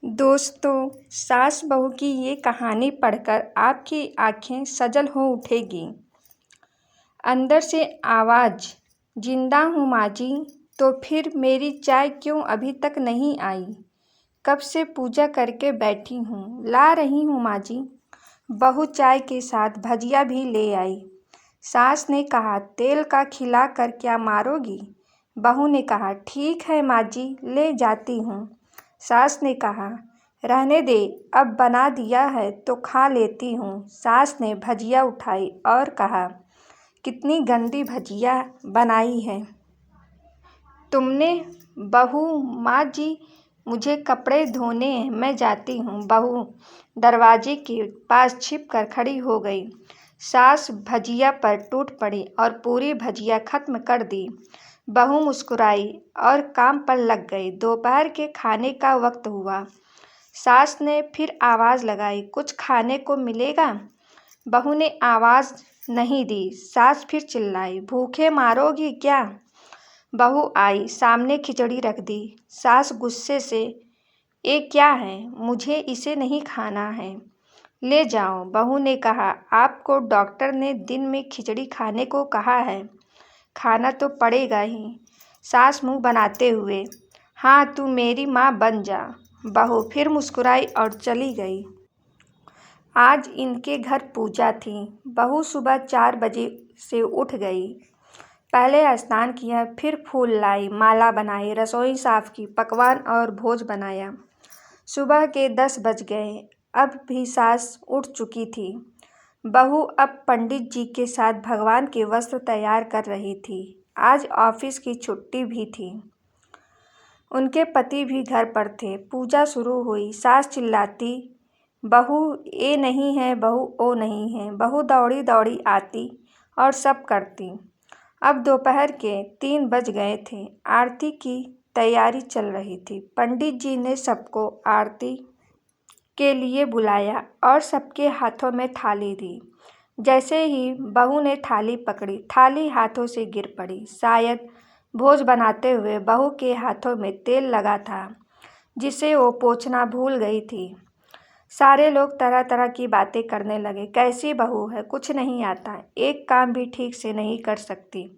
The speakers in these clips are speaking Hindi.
दोस्तों, सास बहू की ये कहानी पढ़कर आपकी आंखें सजल हो उठेगी। अंदर से आवाज़, जिंदा हूँ माँ जी, तो फिर मेरी चाय क्यों अभी तक नहीं आई? कब से पूजा करके बैठी हूँ, ला रही हूँ माँ जी। बहू चाय के साथ भजिया भी ले आई। सास ने कहा, तेल का खिला कर क्या मारोगी? बहू ने कहा, ठीक है माँ जी, ले जाती हूँ। सास ने कहा, रहने दे, अब बना दिया है तो खा लेती हूँ। सास ने भजिया उठाई और कहा, कितनी गंदी भजिया बनाई है तुमने बहू। माँ जी, मुझे कपड़े धोने हैं, मैं जाती हूँ। बहू दरवाजे के पास छिप कर खड़ी हो गई। सास भजिया पर टूट पड़ी और पूरी भजिया खत्म कर दी। बहू मुस्कुराई और काम पर लग गई। दोपहर के खाने का वक्त हुआ। सास ने फिर आवाज़ लगाई, कुछ खाने को मिलेगा? बहू ने आवाज़ नहीं दी। सास फिर चिल्लाई, भूखे मारोगी क्या? बहू आई, सामने खिचड़ी रख दी। सास गुस्से से, ये क्या है? मुझे इसे नहीं खाना है, ले जाओ। बहू ने कहा, आपको डॉक्टर ने दिन में खिचड़ी खाने को कहा है, खाना तो पड़ेगा ही। सास मुंह बनाते हुए, हाँ, तू मेरी माँ बन जा। बहू फिर मुस्कुराई और चली गई। आज इनके घर पूजा थी। बहू सुबह 4 बजे से उठ गई। पहले स्नान किया, फिर फूल लाई, माला बनाई, रसोई साफ की, पकवान और भोज बनाया। सुबह के 10 बज गए। अब भी सास उठ चुकी थी। बहू अब पंडित जी के साथ भगवान के वस्त्र तैयार कर रही थी। आज ऑफिस की छुट्टी भी थी। उनके पति भी घर पर थे। पूजा शुरू हुई। सास चिल्लाती, बहू ये नहीं है, बहू वो नहीं है। बहू दौड़ी दौड़ी आती और सब करती। अब दोपहर के 3 बज गए थे। आरती की तैयारी चल रही थी। पंडित जी ने सबको आरती के लिए बुलाया और सबके हाथों में थाली दी। जैसे ही बहू ने थाली पकड़ी, थाली हाथों से गिर पड़ी। शायद भोज बनाते हुए बहू के हाथों में तेल लगा था, जिसे वो पोंछना भूल गई थी। सारे लोग तरह तरह की बातें करने लगे। कैसी बहू है, कुछ नहीं आता, एक काम भी ठीक से नहीं कर सकती,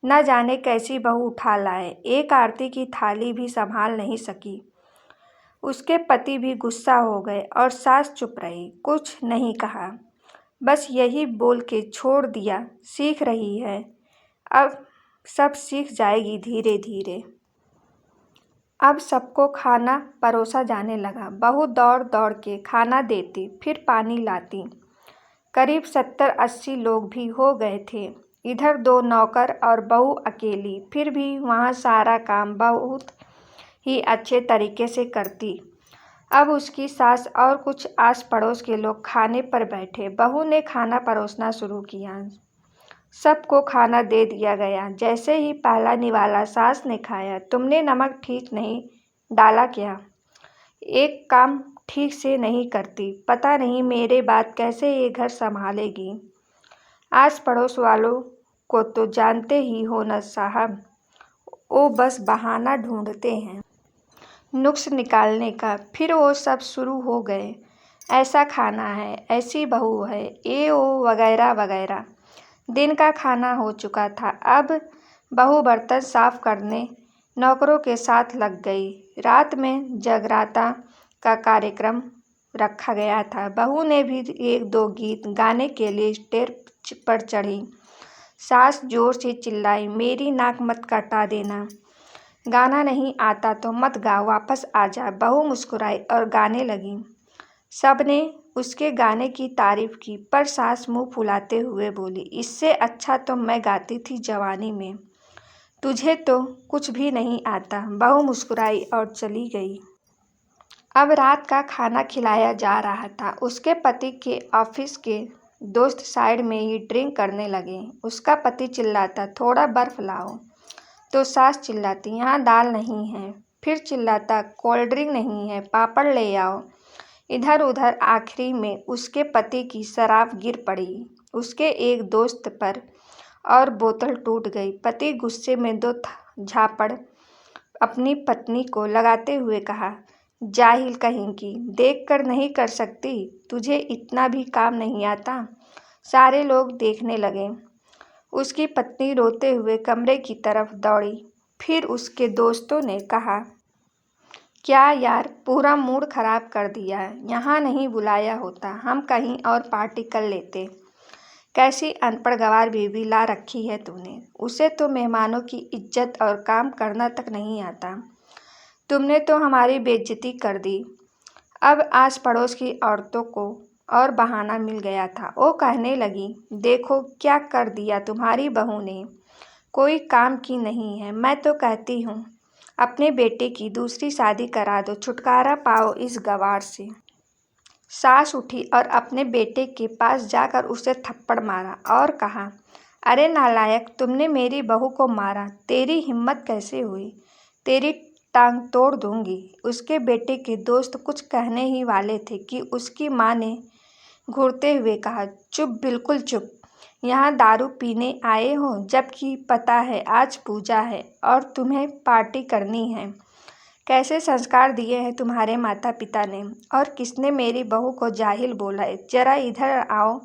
न जाने कैसी बहू उठा लाए, एक आरती की थाली भी संभाल नहीं सकी। उसके पति भी गुस्सा हो गए और सास चुप रही, कुछ नहीं कहा, बस यही बोल के छोड़ दिया, सीख रही है, अब सब सीख जाएगी धीरे धीरे। अब सबको खाना परोसा जाने लगा। बहू दौड़ दौड़ के खाना देती, फिर पानी लाती। करीब 70-80 लोग भी हो गए थे। इधर 2 नौकर और बहू अकेली, फिर भी वहाँ सारा काम बहुत ही अच्छे तरीके से करती। अब उसकी सास और कुछ आस पड़ोस के लोग खाने पर बैठे। बहू ने खाना परोसना शुरू किया। सबको खाना दे दिया गया। जैसे ही पहला निवाला सास ने खाया, तुमने नमक ठीक नहीं डाला क्या? एक काम ठीक से नहीं करती, पता नहीं मेरे बाद कैसे ये घर संभालेगी। आस पड़ोस वालों को तो जानते ही हो न साहब, वो बस बहाना ढूंढते हैं नुक्स निकालने का। फिर वो सब शुरू हो गए, ऐसा खाना है, ऐसी बहू है, ये वो वगैरह वगैरह। दिन का खाना हो चुका था। अब बहू बर्तन साफ करने नौकरों के साथ लग गई। रात में जगराता का कार्यक्रम रखा गया था। बहू ने भी 1-2 गीत गाने के लिए स्टेज पर चढ़ी। सास जोर से चिल्लाई, मेरी नाक मत कटा देना, गाना नहीं आता तो मत गा, वापस आ जा। बहू मुस्कुराई और गाने लगी। सबने उसके गाने की तारीफ की, पर सास मुंह फुलाते हुए बोली, इससे अच्छा तो मैं गाती थी जवानी में, तुझे तो कुछ भी नहीं आता। बहू मुस्कुराई और चली गई। अब रात का खाना खिलाया जा रहा था। उसके पति के ऑफिस के दोस्त साइड में ही ड्रिंक करने लगे। उसका पति चिल्लाता, थोड़ा बर्फ लाओ, तो सास चिल्लाती, यहाँ दाल नहीं है। फिर चिल्लाता, कोल्ड ड्रिंक नहीं है, पापड़ ले आओ। इधर उधर आखिरी में उसके पति की शराब गिर पड़ी उसके एक दोस्त पर और बोतल टूट गई। पति गुस्से में 2 झापड़ अपनी पत्नी को लगाते हुए कहा, जाहिल कहेंगी, देखकर नहीं कर सकती, तुझे इतना भी काम नहीं आता। सारे लोग देखने लगे। उसकी पत्नी रोते हुए कमरे की तरफ दौड़ी। फिर उसके दोस्तों ने कहा, क्या यार, पूरा मूड खराब कर दिया है। यहाँ नहीं बुलाया होता, हम कहीं और पार्टी कर लेते। कैसी अनपढ़ गंवार बीवी ला रखी है तूने। उसे तो मेहमानों की इज्जत और काम करना तक नहीं आता। तुमने तो हमारी बेइज्जती कर दी। अब आस पड़ोस की औरतों को और बहाना मिल गया था। वो कहने लगी, देखो क्या कर दिया तुम्हारी बहू ने, कोई काम की नहीं है। मैं तो कहती हूँ अपने बेटे की दूसरी शादी करा दो, छुटकारा पाओ इस गंवार से। सास उठी और अपने बेटे के पास जाकर उसे थप्पड़ मारा और कहा, अरे नालायक, तुमने मेरी बहू को मारा, तेरी हिम्मत कैसे हुई, तेरी टांग तोड़ दूंगी। उसके बेटे के दोस्त कुछ कहने ही वाले थे कि उसकी माँ ने घूरते हुए कहा, चुप, बिल्कुल चुप। यहाँ दारू पीने आए हो, जबकि पता है आज पूजा है और तुम्हें पार्टी करनी है। कैसे संस्कार दिए हैं तुम्हारे माता पिता ने, और किसने मेरी बहू को जाहिल बोला है। जरा इधर आओ,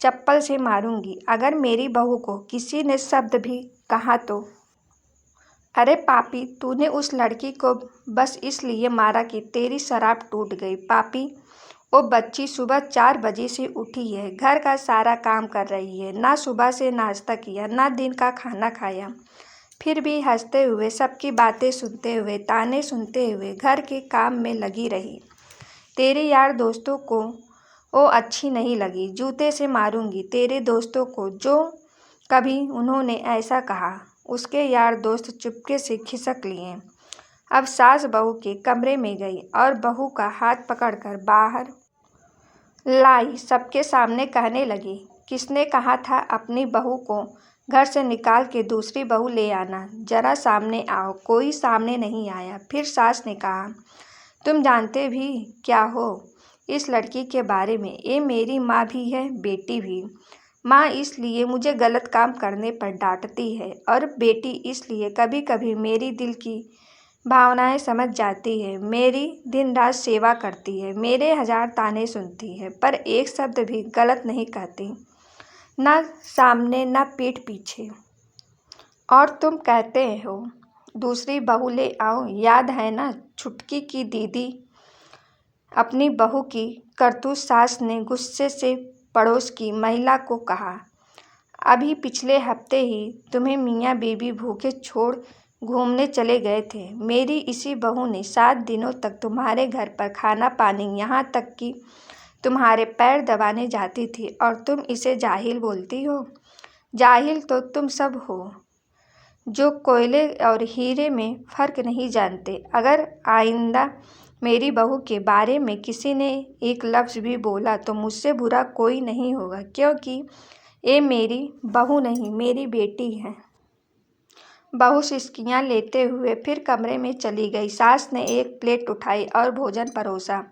चप्पल से मारूंगी अगर मेरी बहू को किसी ने शब्द भी कहा तो। अरे पापी, तूने उस लड़की को बस इसलिए मारा कि तेरी शराब टूट गई। पापी, वो बच्ची सुबह 4 बजे से उठी है, घर का सारा काम कर रही है, ना सुबह से नाश्ता किया, ना दिन का खाना खाया, फिर भी हंसते हुए, सबकी बातें सुनते हुए, ताने सुनते हुए घर के काम में लगी रही। तेरे यार दोस्तों को वो अच्छी नहीं लगी, जूते से मारूंगी तेरे दोस्तों को जो कभी उन्होंने ऐसा कहा। उसके यार दोस्त चुपके से खिसक लिए। अब सास बहू के कमरे में गई और बहू का हाथ पकड़कर बाहर लाई सबके सामने कहने लगी, किसने कहा था अपनी बहू को घर से निकाल के दूसरी बहू ले आना। जरा सामने आओ। कोई सामने नहीं आया। फिर सास ने कहा, तुम जानते भी क्या हो इस लड़की के बारे में। ये मेरी माँ भी है, बेटी भी। माँ इसलिए मुझे गलत काम करने पर डांटती है और बेटी इसलिए कभी कभी मेरी दिल की भावनाएं समझ जाती है, मेरी दिन रात सेवा करती है, मेरे 1000 ताने सुनती है, पर एक शब्द भी गलत नहीं कहती, ना सामने ना पीठ पीछे। और तुम कहते हो दूसरी बहू ले आओ। याद है ना छुटकी की दीदी अपनी बहू की करतूत। सास ने गुस्से से पड़ोस की महिला को कहा, अभी पिछले हफ्ते ही तुम्हें मियाँ बीवी भूखे छोड़ घूमने चले गए थे। मेरी इसी बहू ने 7 दिनों तक तुम्हारे घर पर खाना पानी, यहाँ तक कि तुम्हारे पैर दबाने जाती थी, और तुम इसे जाहिल बोलती हो। जाहिल तो तुम सब हो जो कोयले और हीरे में फ़र्क नहीं जानते। अगर आइंदा मेरी बहू के बारे में किसी ने एक लफ्ज़ भी बोला तो मुझसे बुरा कोई नहीं होगा, क्योंकि ये मेरी बहू नहीं, मेरी बेटी है। बहू सिसकियाँ लेते हुए फिर कमरे में चली गई। सास ने एक प्लेट उठाई और भोजन परोसा,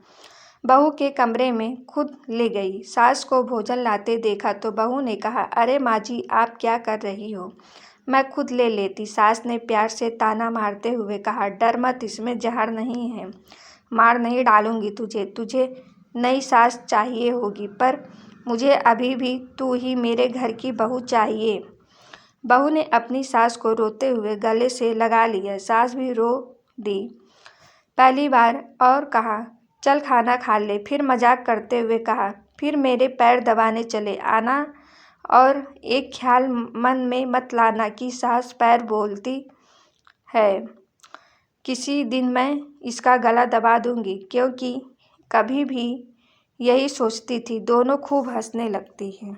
बहू के कमरे में खुद ले गई। सास को भोजन लाते देखा तो बहू ने कहा, अरे माँ जी, आप क्या कर रही हो, मैं खुद ले लेती। सास ने प्यार से ताना मारते हुए कहा, डर मत, इसमें जहर नहीं है, मार नहीं डालूंगी तुझे। तुझे नई सास चाहिए होगी, पर मुझे अभी भी तू ही मेरे घर की बहू चाहिए। बहू ने अपनी सास को रोते हुए गले से लगा लिया। सास भी रो दी पहली बार और कहा, चल खाना खा ले। फिर मजाक करते हुए कहा, फिर मेरे पैर दबाने चले आना, और एक ख्याल मन में मत लाना कि सास पैर बोलती है। किसी दिन मैं इसका गला दबा दूंगी, क्योंकि कभी भी यही सोचती थी। दोनों खूब हंसने लगती हैं।